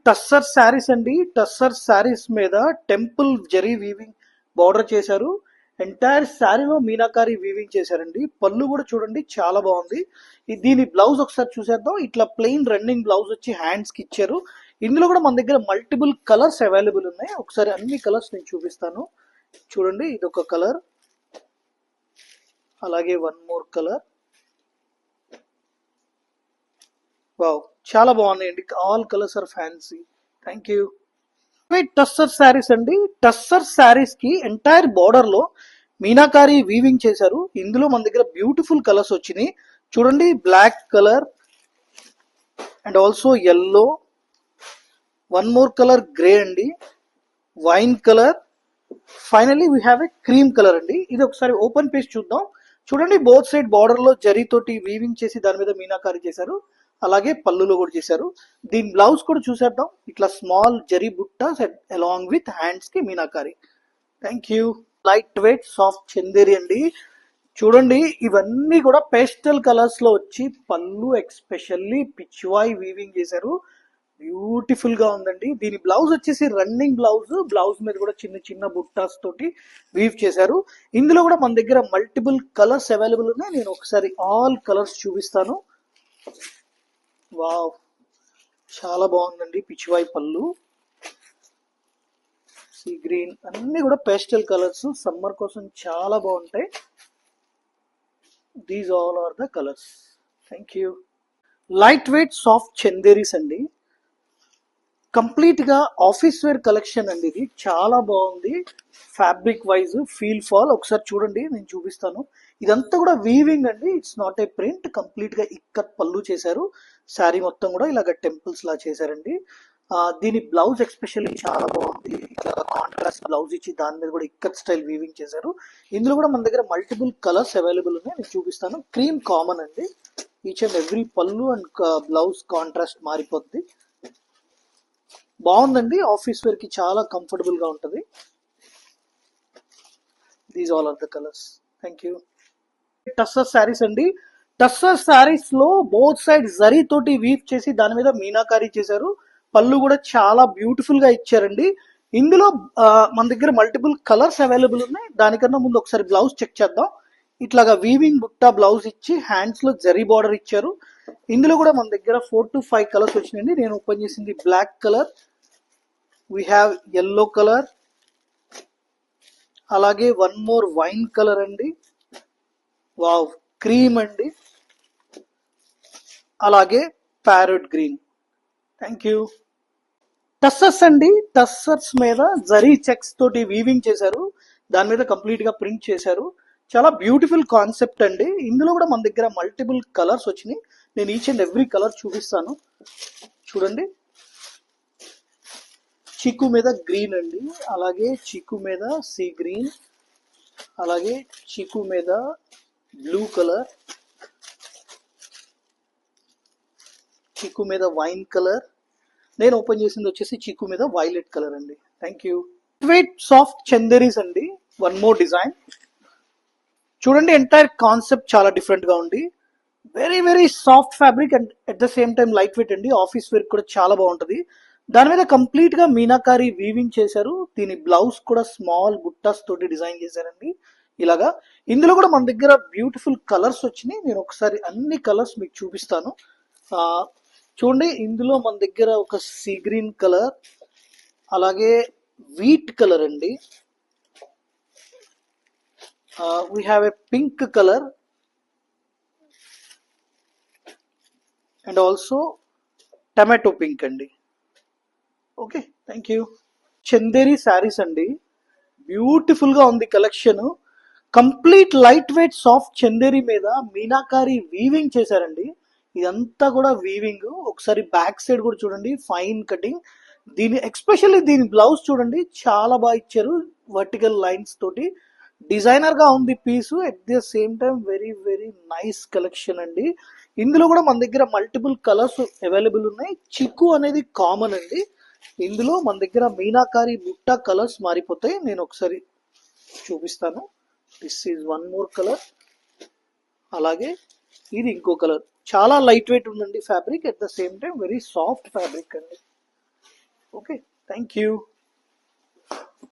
Tussar saris అండి. టస్సర్ శారీస్ మీద temple zari weaving border చేశారు. ఎంటైర్ శారీలో మీనాకారి వీవింగ్ చేశారండి. పళ్ళు కూడా చూడండి చాలా బాగుంది. దీని బ్లౌజ్ ఒకసారి చూసేద్దాం. ఇట్లా ప్లెయిన్ రన్నింగ్ బ్లౌజ్ వచ్చి హ్యాండ్స్ కి ఇచ్చారు. ఇందులో కూడా మన దగ్గర మల్టిపుల్ కలర్స్ అవైలబుల్ ఉన్నాయి. ఒకసారి అన్ని కలర్స్ నేను చూపిస్తాను. చూడండి, ఇది ఒక కలర్, అలాగే వన్ మోర్ కలర్. వావ్, చాలా బాగున్నాయండి. All colours are fancy. Thank you. Tussar saris అండి. టస్సర్ శారీస్ కి ఎంటైర్ బార్డర్ లో మీనాకారి వీవింగ్ చేశారు. ఇందులో మన దగ్గర బ్యూటిఫుల్ కలర్స్ వచ్చినాయి. చూడండి, black colour and also yellow, one more colour grey అండి, wine colour, finally we have a cream colour అండి. ఇది ఒకసారి ఓపెన్ పేజ్ చూద్దాం. చూడండి, బోత్ సైడ్ బార్డర్ లో జరీతోటి వీవింగ్ చేసి దాని మీద మీనాకారి చేశారు. అలాగే పళ్ళులో కూడా చేశారు. దీని బ్లౌజ్ కూడా చూసేద్దాం. ఇట్లా స్మాల్ జరీ బుట్ట అలాంగ్ విత్ హ్యాండ్స్ కి meenakari. Thank you. Light weight soft Chanderi అండి. చూడండి, ఇవన్నీ కూడా పేస్టల్ కలర్స్ లో వచ్చి పళ్ళు ఎక్స్పెషల్లీ పిచ్వాయ్ వీవింగ్ చేశారు. బ్యూటిఫుల్ గా ఉందండి. దీని బ్లౌజ్ వచ్చేసి రన్నింగ్ బ్లౌజ్. బ్లౌజ్ మీద కూడా చిన్న చిన్న బుట్టాస్ తోటి వీవ్ చేశారు. ఇందులో కూడా మన దగ్గర మల్టిపుల్ కలర్స్ అవైలబుల్ ఉన్నాయి. నేను ఒకసారి ఆల్ కలర్స్ చూపిస్తాను. వావ్, చాలా బాగుందండి. పిచ్చివాయి పళ్ళు, సీ గ్రీన్, అన్ని కూడా పేస్టల్ కలర్స్. సమ్మర్ కోసం చాలా బాగుంటాయి. These all are the colours. Thank you. Light weight soft Chanderis అండి. కంప్లీట్ గా ఆఫీస్ వేర్ కలెక్షన్ అండి. ఇది చాలా బాగుంది. ఫ్యాబ్రిక్ వైజ్ ఫీల్ ఫాల్ ఒకసారి చూడండి, నేను చూపిస్తాను. ఇదంతా కూడా వీవింగ్ అండి. It's not a print. Complete గా ఇక్కత్ పళ్ళు చేశారు. శారీ మొత్తం కూడా ఇలాగ టెంపుల్స్ లా చేశారండి. దీని బ్లౌజ్ ఎక్స్పెషల్లీ చాలా బాగుంది. ఇట్లా కాంట్రాస్ట్ బ్లౌజ్ ఇచ్చి దాని మీద కూడా ఇక్కత్ స్టైల్ వీవింగ్ చేశారు. ఇందులో కూడా మన దగ్గర మల్టిపుల్ కలర్స్ అవైలబుల్ ఉన్నాయి. నేను చూపిస్తాను. క్రీమ్ కామన్ అండి. ఈచ్ అండ్ ఎవ్రీ పళ్ళు అండ్ బ్లౌజ్ కాంట్రాస్ట్ మారిపోద్ది. బాగుందండి. ఆఫీస్ వేర్ కి చాలా కంఫర్టబుల్ గా ఉంటుంది. These all are the colours. Thank you. Tussar saris అండి. టస్సర్ శారీస్ లో బోత్ సైడ్ జరీ తోటి వీవ్ చేసి దాని మీద మీనాకారి చేశారు. పళ్ళు కూడా చాలా బ్యూటిఫుల్ గా ఇచ్చారండి. ఇందులో మన దగ్గర మల్టిపుల్ కలర్స్ అవైలబుల్ ఉన్నాయి. దానికన్నా ముందు ఒకసారి బ్లౌజ్ చెక్ చేద్దాం. ఇట్లాగా వీవింగ్ బుట్ట బ్లౌజ్ ఇచ్చి హ్యాండ్స్ లో జరీ బార్డర్ ఇచ్చారు. ఇందులో కూడా మన దగ్గర 4 to 5 కలర్స్ వచ్చినాయండి. నేను ఓపెన్ చేసింది black colour, we have yellow colour, అలాగే వన్ మోర్ వైన్ కలర్ అండి, వావ్ క్రీమ్ అండి, అలాగే parrot green. Thank you. Tussars అండి. టస్సర్స్ మీద జరీ చెక్స్ తోటి వీవింగ్ చేశారు. దాని మీద కంప్లీట్ గా ప్రింట్ చేశారు. చాలా బ్యూటిఫుల్ కాన్సెప్ట్ అండి. ఇందులో కూడా మన దగ్గర మల్టిపుల్ కలర్స్ వచ్చినాయి. నేను ఈచ్ అండ్ ఎవ్రీ కలర్ చూపిస్తాను. చూడండి, చీకు మీద గ్రీన్ అండి, అలాగే చీకు మీద సీ గ్రీన్, అలాగే చీకు మీద బ్లూ కలర్, చీకు మీద వైన్ కలర్. నేను ఓపెన్ చేసింది వచ్చేసి చీకు మీద వైలెట్ కలర్ అండి. Thank you. Weight soft Chanderis అండి. One more design. చూడండి, ఎంటైర్ కాన్సెప్ట్ చాలా డిఫరెంట్ గా ఉంది. Very very soft fabric and at the same time light weight అండి. ఆఫీస్ వేర్ కూడా చాలా బాగుంటుంది. దాని మీద కంప్లీట్ గా మీనాకారి వీవింగ్ చేశారు. దీని బ్లౌజ్ కూడా స్మాల్ బుట్టాస్ తోటి డిజైన్ చేశారండి. ఇలాగా ఇందులో కూడా మన దగ్గర బ్యూటిఫుల్ కలర్స్ వచ్చినాయి. నేను ఒకసారి అన్ని కలర్స్ మీకు చూపిస్తాను. చూడండి, ఇందులో మన దగ్గర ఒక సీ గ్రీన్ కలర్, అలాగే వీట్ కలర్ అండి, we have a pink colour and also tomato pink అండి. Okay, thank you. Chanderi saris అండి. బ్యూటిఫుల్ గా ఉంది collection. Complete light weight soft Chanderi మీద మీనాకారి వీవింగ్ చేశారండి. ఇదంతా కూడా వీవింగ్. ఒకసారి బ్యాక్ సైడ్ కూడా చూడండి, ఫైన్ కటింగ్. దీని ఎక్స్పెషల్లీ దీని బ్లౌజ్ చూడండి, చాలా బాగా ఇచ్చారు. వర్టికల్ లైన్స్ తోటి డిజైనర్ గా ఉంది piece. At the same time very very nice collection అండి. ఇందులో కూడా మన దగ్గర మల్టిపుల్ కలర్స్ అవైలబుల్ ఉన్నాయి. చిక్కు అనేది కామన్ అండి. ఇందులో మన దగ్గర మీనాకారి బుట్ట కలర్స్ మారిపోతాయి. నేను ఒకసారి చూపిస్తాను. This is one more colour, అలాగే ఇది ఇంకో కలర్. చాలా లైట్ వెయిట్ ఉందండి fabric. At the same time very soft fabric అండి. Okay, thank you.